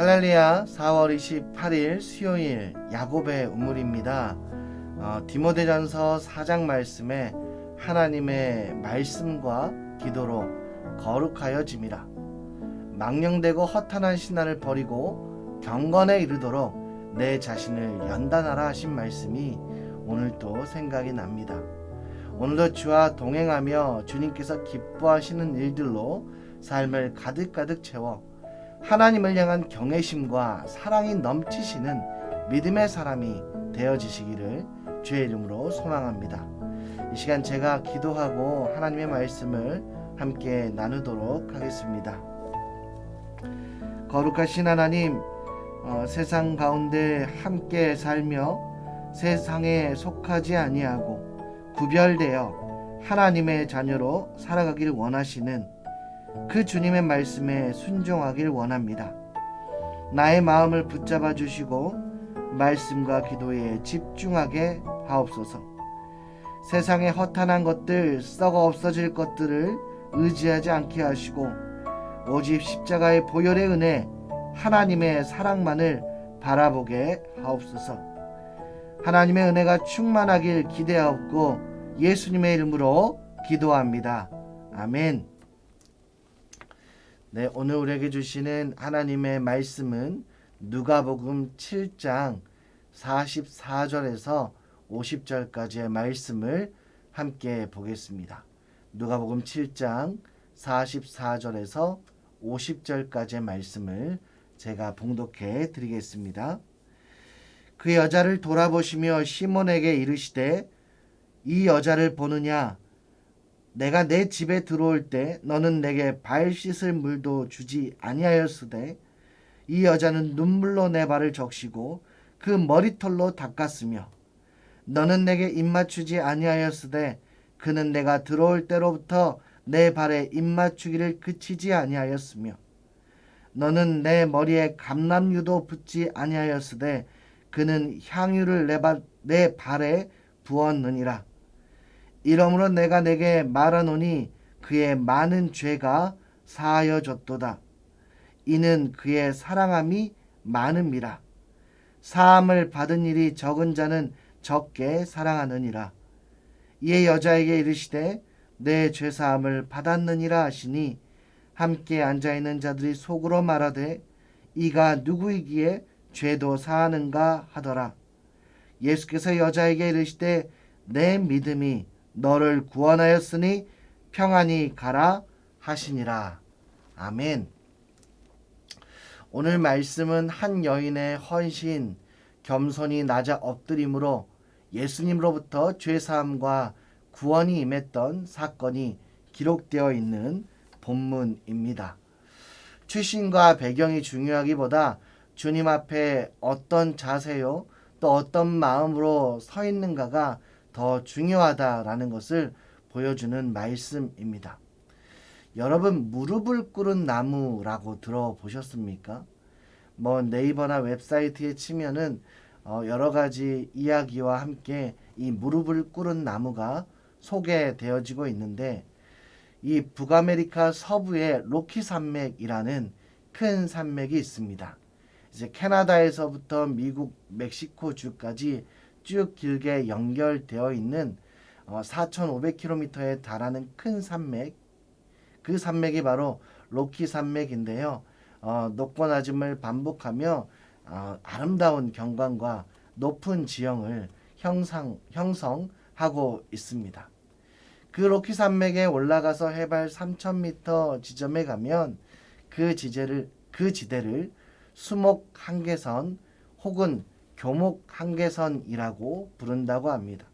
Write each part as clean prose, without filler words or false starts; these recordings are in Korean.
할렐루야. 4월 28일 수요일 야곱의 우물입니다. 디모데전서 4장 말씀에 하나님의 말씀과 기도로 거룩하여짐이라. 망령되고 허탄한 신앙을 버리고 경건에 이르도록 내 자신을 연단하라 하신 말씀이 오늘 또 생각이 납니다. 오늘도 주와 동행하며 주님께서 기뻐하시는 일들로 삶을 가득가득 채워 하나님을 향한 경외심과 사랑이 넘치시는 믿음의 사람이 되어지시기를 주의 이름으로 소망합니다. 이 시간 제가 기도하고 하나님의 말씀을 함께 나누도록 하겠습니다. 거룩하신 하나님, 세상 가운데 함께 살며 세상에 속하지 아니하고 구별되어 하나님의 자녀로 살아가길 원하시는 그 주님의 말씀에 순종하길 원합니다. 나의 마음을 붙잡아 주시고 말씀과 기도에 집중하게 하옵소서. 세상의 허탄한 것들, 썩어 없어질 것들을 의지하지 않게 하시고 오직 십자가의 보혈의 은혜, 하나님의 사랑만을 바라보게 하옵소서. 하나님의 은혜가 충만하길 기대하옵고 예수님의 이름으로 기도합니다. 아멘. 네, 오늘 우리에게 주시는 하나님의 말씀은 누가복음 7장 44절에서 50절까지의 말씀을 함께 보겠습니다. 누가복음 7장 44절에서 50절까지의 말씀을 제가 봉독해 드리겠습니다. 그 여자를 돌아보시며 시몬에게 이르시되 이 여자를 보느냐? 내가 내 집에 들어올 때 너는 내게 발 씻을 물도 주지 아니하였으되 이 여자는 눈물로 내 발을 적시고 그 머리털로 닦았으며 너는 내게 입맞추지 아니하였으되 그는 내가 들어올 때로부터 내 발에 입맞추기를 그치지 아니하였으며 너는 내 머리에 감람유도 붓지 아니하였으되 그는 향유를 내 발에 부었느니라. 이러므로 내가 내게 말하노니 그의 많은 죄가 사하여졌도다. 이는 그의 사랑함이 많음이라. 사함을 받은 일이 적은 자는 적게 사랑하느니라. 이에 여자에게 이르시되 내 죄사함을 받았느니라 하시니 함께 앉아있는 자들이 속으로 말하되 이가 누구이기에 죄도 사하는가 하더라. 예수께서 여자에게 이르시되 내 믿음이 너를 구원하였으니 평안히 가라 하시니라. 아멘. 오늘 말씀은 한 여인의 헌신, 겸손히 낮아 엎드림으로 예수님으로부터 죄사함과 구원이 임했던 사건이 기록되어 있는 본문입니다. 출신과 배경이 중요하기보다 주님 앞에 어떤 자세요, 또 어떤 마음으로 서 있는가가 더 중요하다라는 것을 보여주는 말씀입니다. 여러분, 무릎을 꿇은 나무라고 들어보셨습니까? 네이버나 웹사이트에 치면은 여러 가지 이야기와 함께 이 무릎을 꿇은 나무가 소개되어지고 있는데, 이 북아메리카 서부의 로키 산맥이라는 큰 산맥이 있습니다. 이제 캐나다에서부터 미국 멕시코주까지 쭉 길게 연결되어 있는 4,500km에 달하는 큰 산맥, 그 산맥이 바로 로키 산맥인데요. 높고 낮음을 반복하며 아름다운 경관과 높은 지형을 형성하고 있습니다. 그 로키 산맥에 올라가서 해발 3,000m 지점에 가면 그 지대를 수목 한계선 혹은 교목 한계선이라고 부른다고 합니다.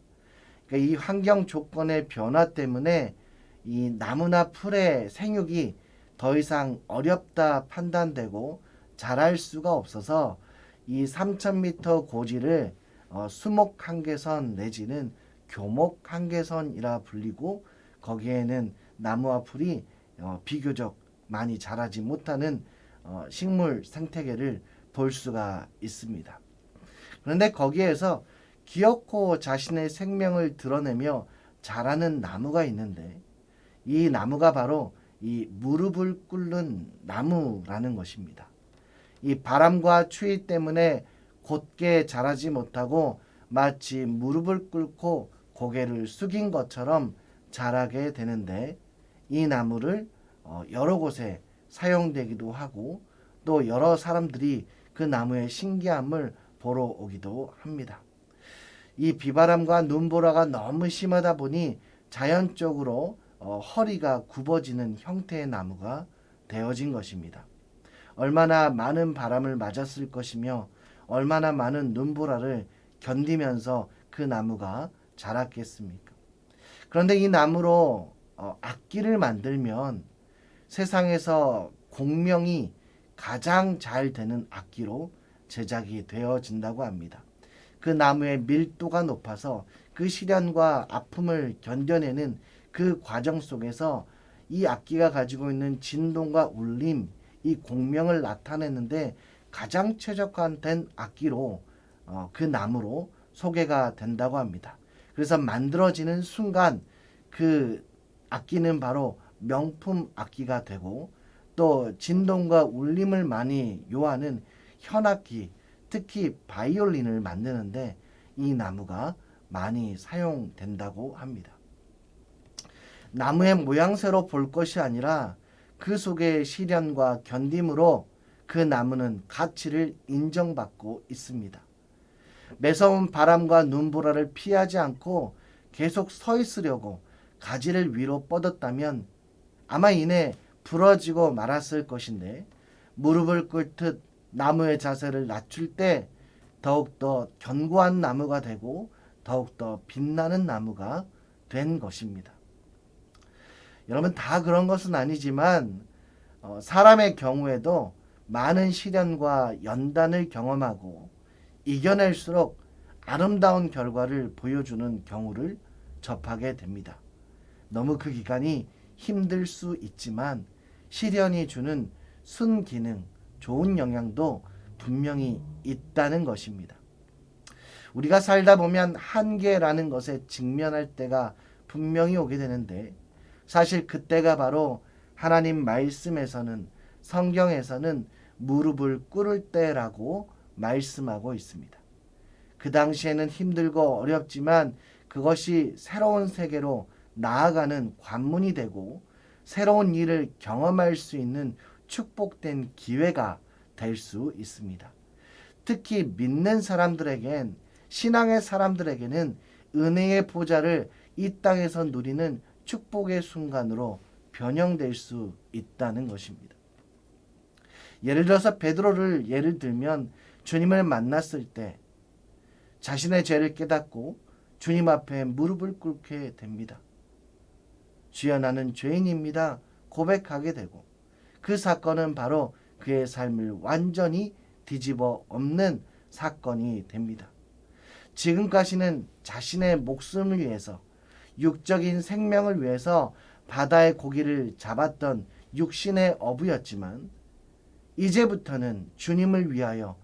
그러니까 이 환경 조건의 변화 때문에 이 나무나 풀의 생육이 더 이상 어렵다 판단되고 자랄 수가 없어서 이 3,000m 고지를 수목 한계선 내지는 교목 한계선이라 불리고, 거기에는 나무와 풀이 비교적 많이 자라지 못하는 식물 생태계를 볼 수가 있습니다. 그런데 거기에서 기어코 자신의 생명을 드러내며 자라는 나무가 있는데, 이 나무가 바로 이 무릎을 꿇는 나무라는 것입니다. 이 바람과 추위 때문에 곧게 자라지 못하고 마치 무릎을 꿇고 고개를 숙인 것처럼 자라게 되는데, 이 나무를 여러 곳에 사용되기도 하고 또 여러 사람들이 그 나무의 신기함을 보러 오기도 합니다. 이 비바람과 눈보라가 너무 심하다 보니 자연적으로 허리가 굽어지는 형태의 나무가 되어진 것입니다. 얼마나 많은 바람을 맞았을 것이며 얼마나 많은 눈보라를 견디면서 그 나무가 자랐겠습니까? 그런데 이 나무로 악기를 만들면 세상에서 공명이 가장 잘 되는 악기로 제작이 되어진다고 합니다. 그 나무의 밀도가 높아서 그 시련과 아픔을 견뎌내는 그 과정 속에서 이 악기가 가지고 있는 진동과 울림, 이 공명을 나타내는데 가장 최적화된 악기로 그 나무로 소개가 된다고 합니다. 그래서 만들어지는 순간 그 악기는 바로 명품 악기가 되고, 또 진동과 울림을 많이 요하는 현악기, 특히 바이올린을 만드는데 이 나무가 많이 사용된다고 합니다. 나무의 모양새로 볼 것이 아니라 그 속의 시련과 견딤으로 그 나무는 가치를 인정받고 있습니다. 매서운 바람과 눈보라를 피하지 않고 계속 서 있으려고 가지를 위로 뻗었다면 아마 이내 부러지고 말았을 것인데, 무릎을 꿇듯 나무의 자세를 낮출 때 더욱더 견고한 나무가 되고 더욱더 빛나는 나무가 된 것입니다. 여러분, 다 그런 것은 아니지만 사람의 경우에도 많은 시련과 연단을 경험하고 이겨낼수록 아름다운 결과를 보여주는 경우를 접하게 됩니다. 너무 그 기간이 힘들 수 있지만 시련이 주는 순기능, 좋은 영향도 분명히 있다는 것입니다. 우리가 살다 보면 한계라는 것에 직면할 때가 분명히 오게 되는데, 사실 그때가 바로 하나님 말씀에서는, 성경에서는 무릎을 꿇을 때라고 말씀하고 있습니다. 그 당시에는 힘들고 어렵지만 그것이 새로운 세계로 나아가는 관문이 되고 새로운 일을 경험할 수 있는 축복된 기회가 될 수 있습니다. 특히 믿는 사람들에겐, 신앙의 사람들에게는 은혜의 보좌를 이 땅에서 누리는 축복의 순간으로 변형될 수 있다는 것입니다. 예를 들어서 베드로를 예를 들면 주님을 만났을 때 자신의 죄를 깨닫고 주님 앞에 무릎을 꿇게 됩니다. 주여 나는 죄인입니다 고백하게 되고, 그 사건은 바로 그의 삶을 완전히 뒤집어 엎는 사건이 됩니다. 지금까지는 자신의 목숨을 위해서, 육적인 생명을 위해서 바다의 고기를 잡았던 육신의 어부였지만 이제부터는 주님을 위하여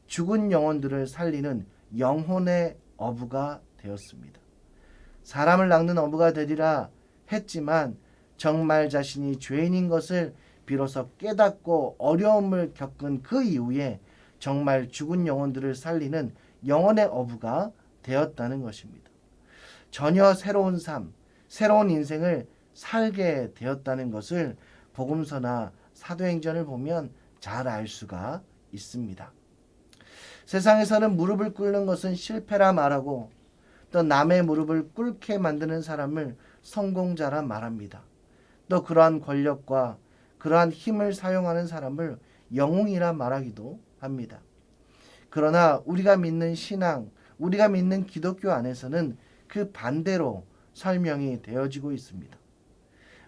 죽은 영혼들을 살리는 영혼의 어부가 되었습니다. 사람을 낚는 어부가 되리라 했지만 정말 자신이 죄인인 것을 비로소 깨닫고 어려움을 겪은 그 이후에 정말 죽은 영혼들을 살리는 영혼의 어부가 되었다는 것입니다. 전혀 새로운 삶, 새로운 인생을 살게 되었다는 것을 복음서나 사도행전을 보면 잘 알 수가 있습니다. 세상에서는 무릎을 꿇는 것은 실패라 말하고 또 남의 무릎을 꿇게 만드는 사람을 성공자라 말합니다. 또 그러한 권력과 그러한 힘을 사용하는 사람을 영웅이라 말하기도 합니다. 그러나 우리가 믿는 신앙, 우리가 믿는 기독교 안에서는 그 반대로 설명이 되어지고 있습니다.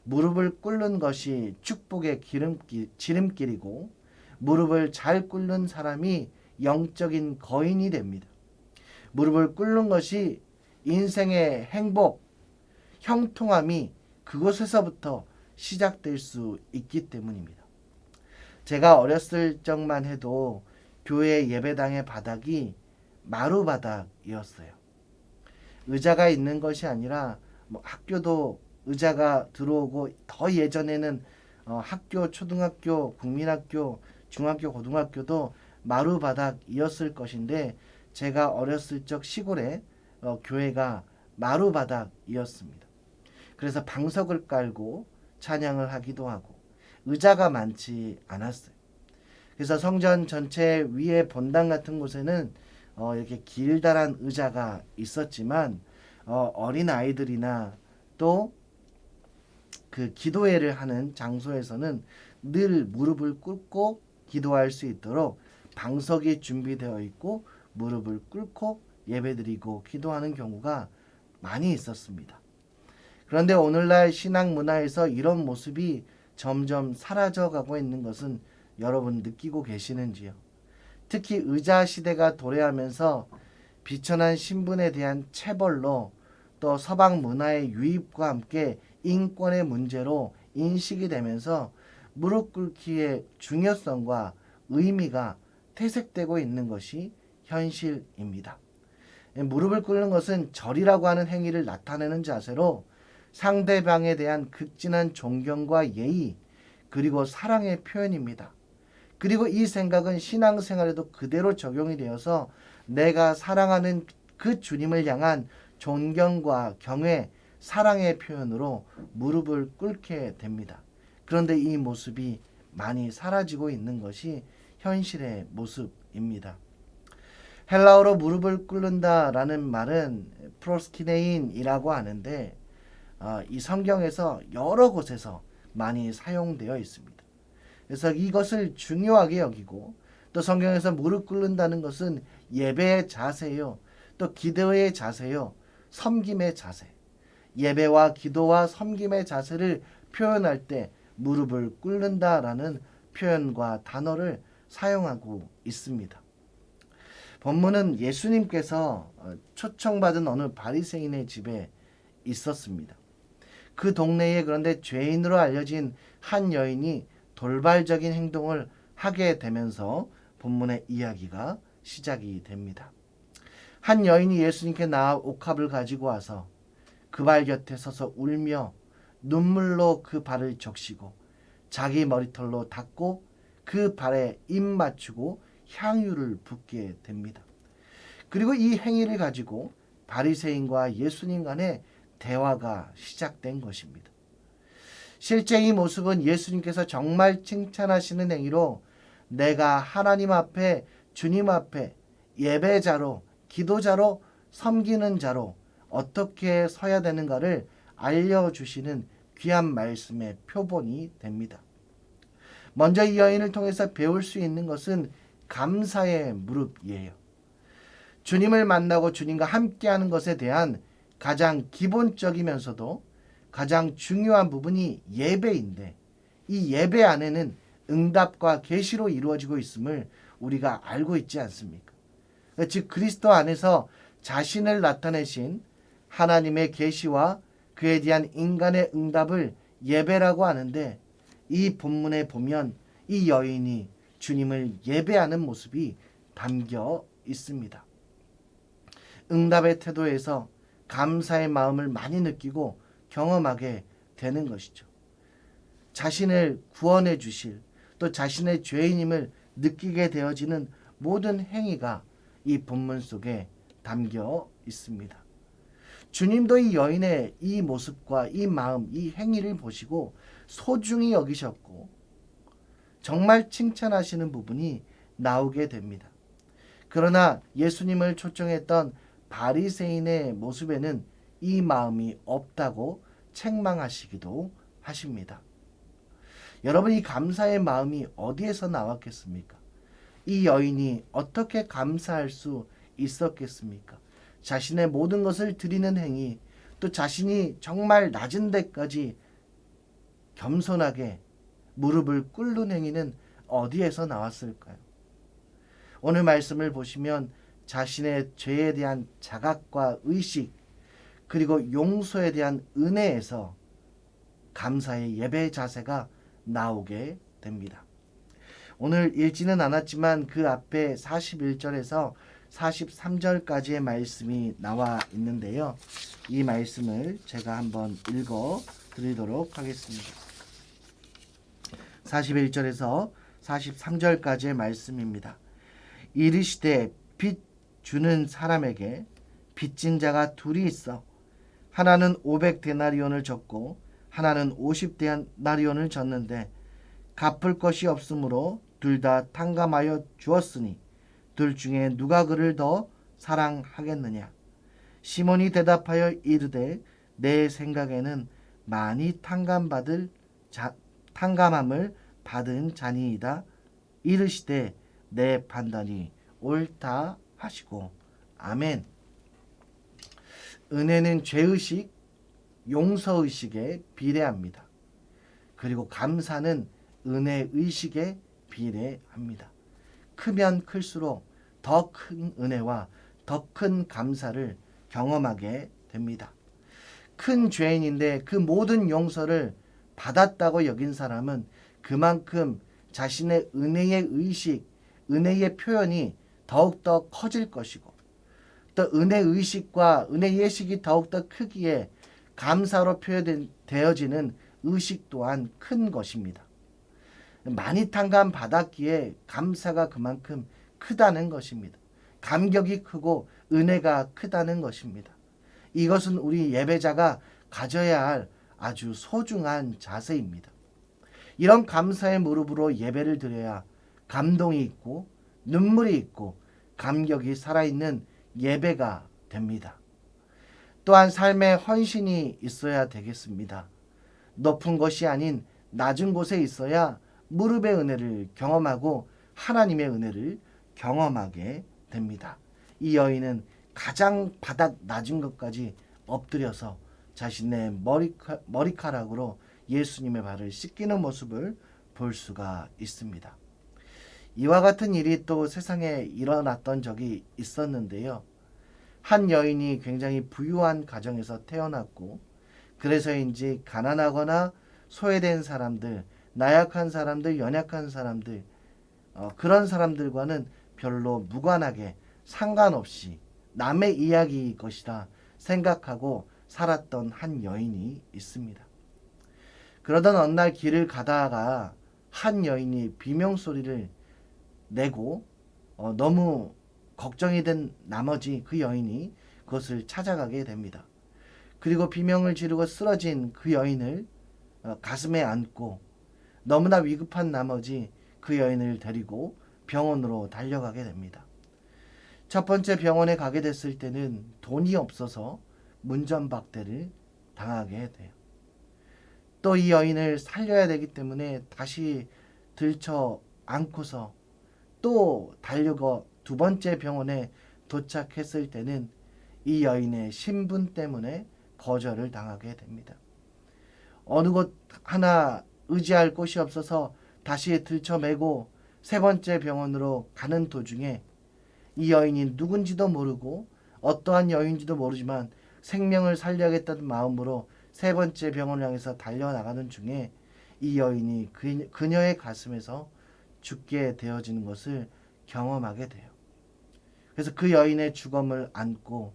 무릎을 꿇는 것이 축복의 지름길이고, 무릎을 잘 꿇는 사람이 영적인 거인이 됩니다. 무릎을 꿇는 것이 인생의 행복, 형통함이 그곳에서부터 시작될 수 있기 때문입니다. 제가 어렸을 적만 해도 교회 예배당의 바닥이 마루바닥이었어요. 의자가 있는 것이 아니라 학교도 의자가 들어오고, 더 예전에는 학교, 초등학교, 국민학교, 중학교, 고등학교도 마루바닥이었을 것인데 제가 어렸을 적 시골에 교회가 마루바닥이었습니다. 그래서 방석을 깔고 찬양을 하기도 하고 의자가 많지 않았어요. 그래서 성전 전체 위에 본당 같은 곳에는 이렇게 길다란 의자가 있었지만 어린 아이들이나 또 그 기도회를 하는 장소에서는 늘 무릎을 꿇고 기도할 수 있도록 방석이 준비되어 있고 무릎을 꿇고 예배드리고 기도하는 경우가 많이 있었습니다. 그런데 오늘날 신앙 문화에서 이런 모습이 점점 사라져가고 있는 것은 여러분 느끼고 계시는지요? 특히 의자 시대가 도래하면서 비천한 신분에 대한 체벌로 또 서방 문화의 유입과 함께 인권의 문제로 인식이 되면서 무릎 꿇기의 중요성과 의미가 퇴색되고 있는 것이 현실입니다. 무릎을 꿇는 것은 절이라고 하는 행위를 나타내는 자세로 상대방에 대한 극진한 존경과 예의 그리고 사랑의 표현입니다. 그리고 이 생각은 신앙생활에도 그대로 적용이 되어서 내가 사랑하는 그 주님을 향한 존경과 경외, 사랑의 표현으로 무릎을 꿇게 됩니다. 그런데 이 모습이 많이 사라지고 있는 것이 현실의 모습입니다. 헬라어로 무릎을 꿇는다라는 말은 프로스키네인이라고 하는데 이 성경에서 여러 곳에서 많이 사용되어 있습니다. 그래서 이것을 중요하게 여기고 또 성경에서 무릎 꿇는다는 것은 예배의 자세요. 또 기도의 자세요. 섬김의 자세. 예배와 기도와 섬김의 자세를 표현할 때 무릎을 꿇는다라는 표현과 단어를 사용하고 있습니다. 본문은 예수님께서 초청받은 어느 바리새인의 집에 있었습니다. 그 동네에 그런데 죄인으로 알려진 한 여인이 돌발적인 행동을 하게 되면서 본문의 이야기가 시작이 됩니다. 한 여인이 예수님께 나아 옥합을 가지고 와서 그 발 곁에 서서 울며 눈물로 그 발을 적시고 자기 머리털로 닦고 그 발에 입 맞추고 향유를 붓게 됩니다. 그리고 이 행위를 가지고 바리새인과 예수님 간의 대화가 시작된 것입니다. 실제 이 모습은 예수님께서 정말 칭찬하시는 행위로 내가 하나님 앞에 주님 앞에 예배자로 기도자로 섬기는 자로 어떻게 서야 되는가를 알려주시는 귀한 말씀의 표본이 됩니다. 먼저 이 여인을 통해서 배울 수 있는 것은 감사의 무릎이에요. 주님을 만나고 주님과 함께하는 것에 대한 가장 기본적이면서도 가장 중요한 부분이 예배인데 이 예배 안에는 응답과 계시로 이루어지고 있음을 우리가 알고 있지 않습니까? 즉 그리스도 안에서 자신을 나타내신 하나님의 계시와 그에 대한 인간의 응답을 예배라고 하는데 이 본문에 보면 이 여인이 주님을 예배하는 모습이 담겨 있습니다. 응답의 태도에서 감사의 마음을 많이 느끼고 경험하게 되는 것이죠. 자신을 구원해 주실 또 자신의 죄인임을 느끼게 되어지는 모든 행위가 이 본문 속에 담겨 있습니다. 주님도 이 여인의 이 모습과 이 마음, 이 행위를 보시고 소중히 여기셨고 정말 칭찬하시는 부분이 나오게 됩니다. 그러나 예수님을 초청했던 바리새인의 모습에는 이 마음이 없다고 책망하시기도 하십니다. 여러분, 이 감사의 마음이 어디에서 나왔겠습니까? 이 여인이 어떻게 감사할 수 있었겠습니까? 자신의 모든 것을 드리는 행위, 또 자신이 정말 낮은 데까지 겸손하게 무릎을 꿇는 행위는 어디에서 나왔을까요? 오늘 말씀을 보시면 자신의 죄에 대한 자각과 의식, 그리고 용서에 대한 은혜에서 감사의 예배 자세가 나오게 됩니다. 오늘 읽지는 않았지만 그 앞에 41절에서 43절까지의 말씀이 나와 있는데요. 이 말씀을 제가 한번 읽어 드리도록 하겠습니다. 41절에서 43절까지의 말씀입니다. 이르시되 빚 주는 사람에게 빚진 자가 둘이 있어 하나는 500데나리온을 졌고 하나는 50데나리온을 졌는데 갚을 것이 없으므로 둘 다 탕감하여 주었으니 둘 중에 누가 그를 더 사랑하겠느냐. 시몬이 대답하여 이르되 내 생각에는 많이 탕감함을 받은 자니이다. 이르시되 내 판단이 옳다 하시고. 아멘. 은혜는 죄의식, 용서의식에 비례합니다. 그리고 감사는 은혜의식에 비례합니다. 크면 클수록 더 큰 은혜와 더 큰 감사를 경험하게 됩니다. 큰 죄인인데 그 모든 용서를 받았다고 여긴 사람은 그만큼 자신의 은혜의 의식, 은혜의 표현이 더욱더 커질 것이고 또 은혜의식과 은혜예식이 더욱더 크기에 감사로 표현되어지는 의식 또한 큰 것입니다. 많이 탕감 받았기에 감사가 그만큼 크다는 것입니다. 감격이 크고 은혜가 크다는 것입니다. 이것은 우리 예배자가 가져야 할 아주 소중한 자세입니다. 이런 감사의 무릎으로 예배를 드려야 감동이 있고 눈물이 있고 감격이 살아있는 예배가 됩니다. 또한 삶에 헌신이 있어야 되겠습니다. 높은 것이 아닌 낮은 곳에 있어야 무릎의 은혜를 경험하고 하나님의 은혜를 경험하게 됩니다. 이 여인은 가장 바닥 낮은 것까지 엎드려서 자신의 머리카락으로 예수님의 발을 씻기는 모습을 볼 수가 있습니다. 이와 같은 일이 또 세상에 일어났던 적이 있었는데요. 한 여인이 굉장히 부유한 가정에서 태어났고 그래서인지 가난하거나 소외된 사람들, 나약한 사람들, 연약한 사람들 그런 사람들과는 별로 무관하게 상관없이 남의 이야기일 것이다 생각하고 살았던 한 여인이 있습니다. 그러던 어느 날 길을 가다가 한 여인이 비명소리를 내고 너무 걱정이 된 나머지 그 여인이 그것을 찾아가게 됩니다. 그리고 비명을 지르고 쓰러진 그 여인을 가슴에 안고 너무나 위급한 나머지 그 여인을 데리고 병원으로 달려가게 됩니다. 첫 번째 병원에 가게 됐을 때는 돈이 없어서 문전박대를 당하게 돼요. 또 이 여인을 살려야 되기 때문에 다시 들쳐 안고서 또 달려가 두 번째 병원에 도착했을 때는 이 여인의 신분 때문에 거절을 당하게 됩니다. 어느 곳 하나 의지할 곳이 없어서 다시 들쳐매고 세 번째 병원으로 가는 도중에 이 여인이 누군지도 모르고 어떠한 여인인지도 모르지만 생명을 살려야겠다는 마음으로 세 번째 병원을 향해서 달려나가는 중에 이 여인이 그녀의 가슴에서 죽게 되어지는 것을 경험하게 돼요. 그래서 그 여인의 죽음을 안고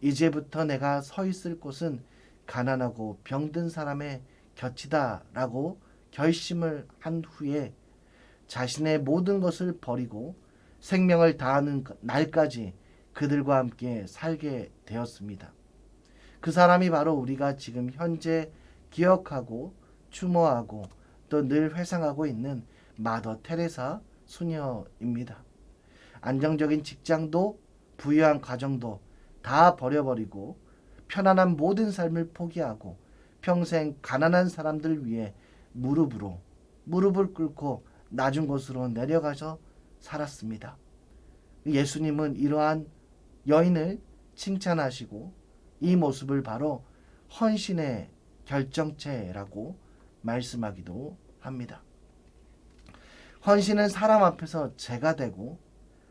이제부터 내가 서 있을 곳은 가난하고 병든 사람의 곁이다 라고 결심을 한 후에 자신의 모든 것을 버리고 생명을 다하는 날까지 그들과 함께 살게 되었습니다. 그 사람이 바로 우리가 지금 현재 기억하고 추모하고 또 늘 회상하고 있는 마더 테레사 수녀입니다. 안정적인 직장도 부유한 가정도 다 버려버리고 편안한 모든 삶을 포기하고 평생 가난한 사람들 위해 무릎을 꿇고 낮은 곳으로 내려가서 살았습니다. 예수님은 이러한 여인을 칭찬하시고 이 모습을 바로 헌신의 결정체라고 말씀하기도 합니다. 헌신은 사람 앞에서 재가 되고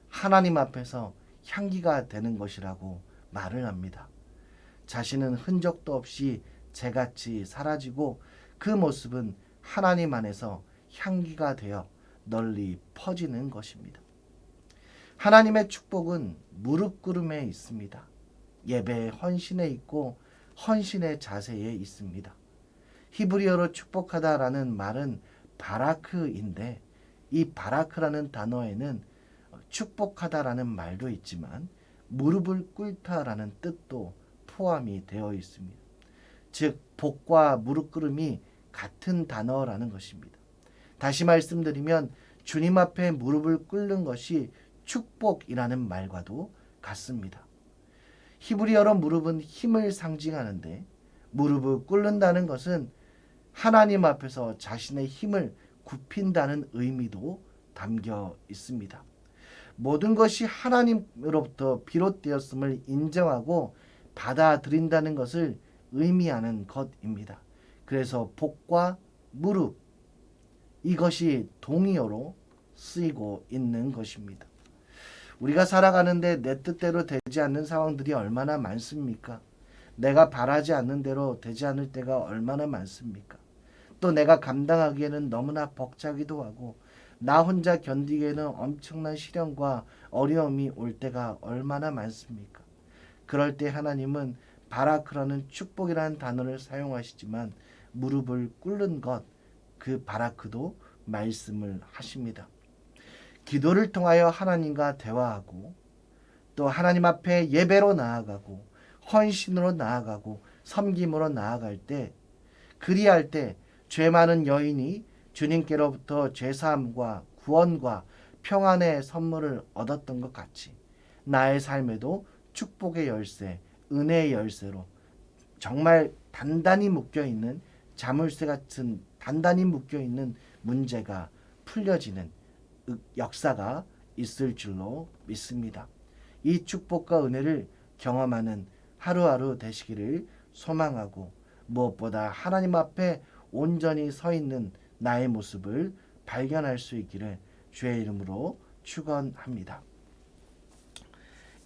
하나님 앞에서 향기가 되는 것이라고 말을 합니다. 자신은 흔적도 없이 재같이 사라지고 그 모습은 하나님 안에서 향기가 되어 널리 퍼지는 것입니다. 하나님의 축복은 무릎 꿇음에 있습니다. 예배의 헌신에 있고 헌신의 자세에 있습니다. 히브리어로 축복하다라는 말은 바라크인데 이 바라크라는 단어에는 축복하다라는 말도 있지만 무릎을 꿇다라는 뜻도 포함이 되어 있습니다. 즉 복과 무릎 꿇음이 같은 단어라는 것입니다. 다시 말씀드리면 주님 앞에 무릎을 꿇는 것이 축복이라는 말과도 같습니다. 히브리어로 무릎은 힘을 상징하는데 무릎을 꿇는다는 것은 하나님 앞에서 자신의 힘을 굽힌다는 의미도 담겨 있습니다. 모든 것이 하나님으로부터 비롯되었음을 인정하고 받아들인다는 것을 의미하는 것입니다. 그래서 복과 무릎, 이것이 동의어로 쓰이고 있는 것입니다. 우리가 살아가는데 내 뜻대로 되지 않는 상황들이 얼마나 많습니까? 내가 바라지 않는 대로 되지 않을 때가 얼마나 많습니까? 또 내가 감당하기에는 너무나 벅차기도 하고 나 혼자 견디기에는 엄청난 시련과 어려움이 올 때가 얼마나 많습니까? 그럴 때 하나님은 바라크라는 축복이라는 단어를 사용하시지만 무릎을 꿇는 것, 그 바라크도 말씀을 하십니다. 기도를 통하여 하나님과 대화하고 또 하나님 앞에 예배로 나아가고 헌신으로 나아가고 섬김으로 나아갈 때, 그리할 때 죄 많은 여인이 주님께로부터 죄사함과 구원과 평안의 선물을 얻었던 것 같이 나의 삶에도 축복의 열쇠, 은혜의 열쇠로 정말 단단히 묶여있는 자물쇠 같은 단단히 묶여있는 문제가 풀려지는 역사가 있을 줄로 믿습니다. 이 축복과 은혜를 경험하는 하루하루 되시기를 소망하고 무엇보다 하나님 앞에 온전히 서 있는 나의 모습을 발견할 수 있기를 주의 이름으로 축원합니다.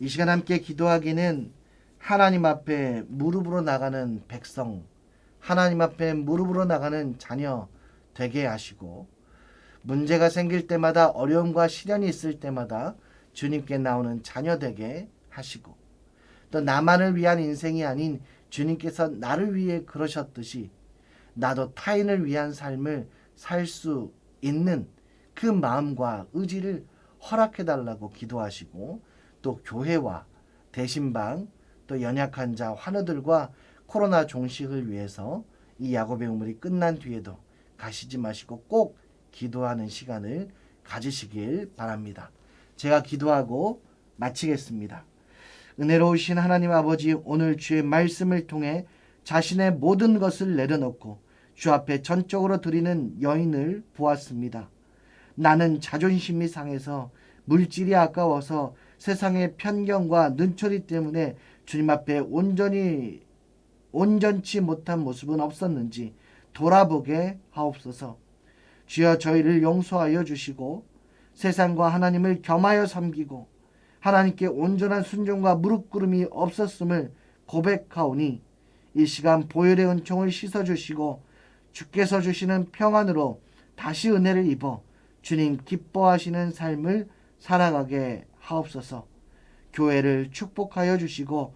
이 시간 함께 기도하기는 하나님 앞에 무릎으로 나가는 백성, 하나님 앞에 무릎으로 나가는 자녀 되게 하시고 문제가 생길 때마다 어려움과 시련이 있을 때마다 주님께 나오는 자녀 되게 하시고 또 나만을 위한 인생이 아닌 주님께서 나를 위해 그러셨듯이 나도 타인을 위한 삶을 살 수 있는 그 마음과 의지를 허락해달라고 기도하시고 또 교회와 대신방 또 연약한 자 환우들과 코로나 종식을 위해서 이 야곱의 우물이 끝난 뒤에도 가시지 마시고 꼭 기도하는 시간을 가지시길 바랍니다. 제가 기도하고 마치겠습니다. 은혜로우신 하나님 아버지, 오늘 주의 말씀을 통해 자신의 모든 것을 내려놓고 주 앞에 전적으로 드리는 여인을 보았습니다. 나는 자존심이 상해서 물질이 아까워서 세상의 편견과 눈초리 때문에 주님 앞에 온전치 못한 모습은 없었는지 돌아보게 하옵소서. 주여 저희를 용서하여 주시고 세상과 하나님을 겸하여 섬기고 하나님께 온전한 순종과 무릎 꿇음이 없었음을 고백하오니 이 시간 보혈의 은총을 씻어주시고 주께서 주시는 평안으로 다시 은혜를 입어 주님 기뻐하시는 삶을 살아가게 하옵소서. 교회를 축복하여 주시고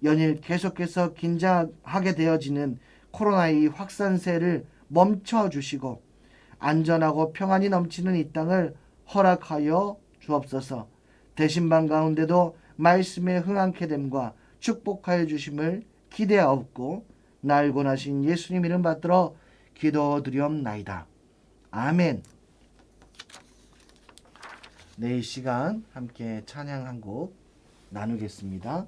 연일 계속해서 긴장하게 되어지는 코로나2 확산세를 멈춰 주시고 안전하고 평안이 넘치는 이 땅을 허락하여 주옵소서. 대신방 가운데도 말씀에 흥하게 됨과 축복하여 주심을 기대하옵고 날고 나신 예수님 이름 받들어 기도드리옵나이다. 아멘. 네, 이 시간 함께 찬양 한 곡 나누겠습니다.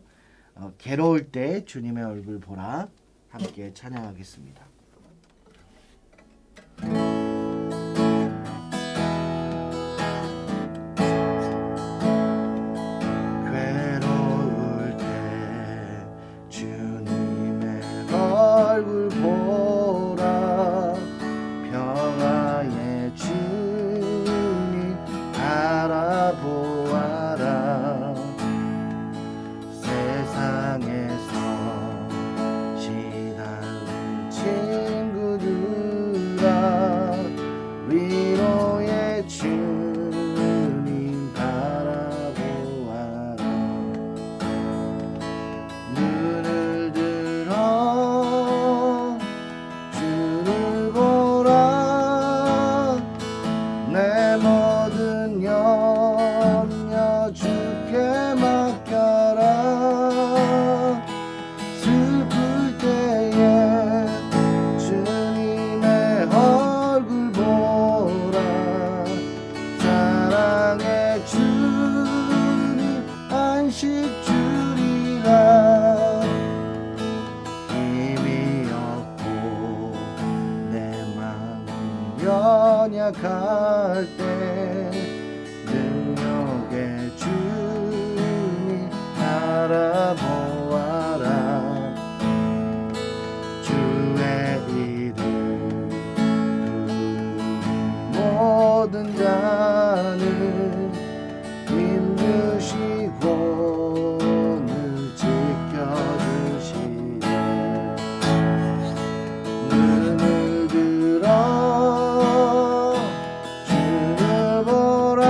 괴로울 때 주님의 얼굴 보라 함께 찬양하겠습니다. 괴로울 때 주님의 얼굴 보라 평화의 주님 알아보아라 세상에서 시달리지 염려 주께 맡겨라. 슬플 때에 주님의 얼굴 보라. 사랑의 주님 안식 주리라. 힘이 없고 내 마음 연약할 때 능력의 주님 알아보아라. 주의 이름 모든 자는 힘주시고 늘 지켜주시네. 눈을 들어 주를 보라.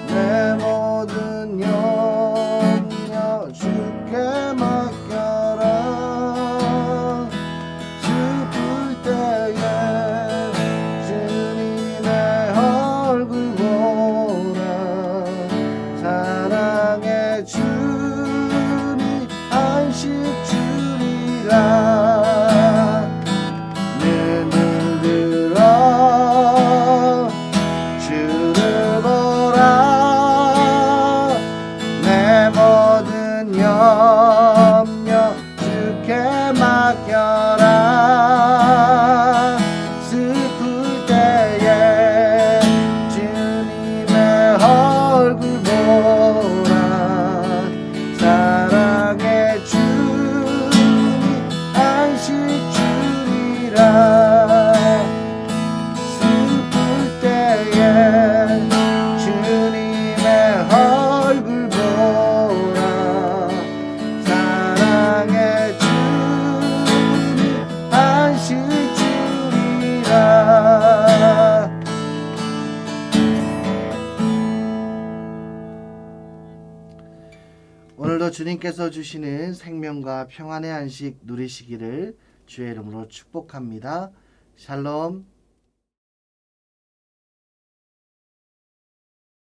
내 모든 염려 주께 맡겨라. 슬플 때에 주님의 얼굴 보라. 사랑의 주님 안식 주리라. 눈을 들어 주를 보라. 내 모든 염려 주께 맡겨라. 슬플 때에 주님의 얼굴 보라. 사랑의 주님 안식 주리라. 슬플 때에 주님의 얼굴 보라. 사랑의 주님 안식 주리라. 오늘도 주님께서 주시는 생명과 평안의 안식 누리시기를 주의 이름으로 축복합니다. 샬롬.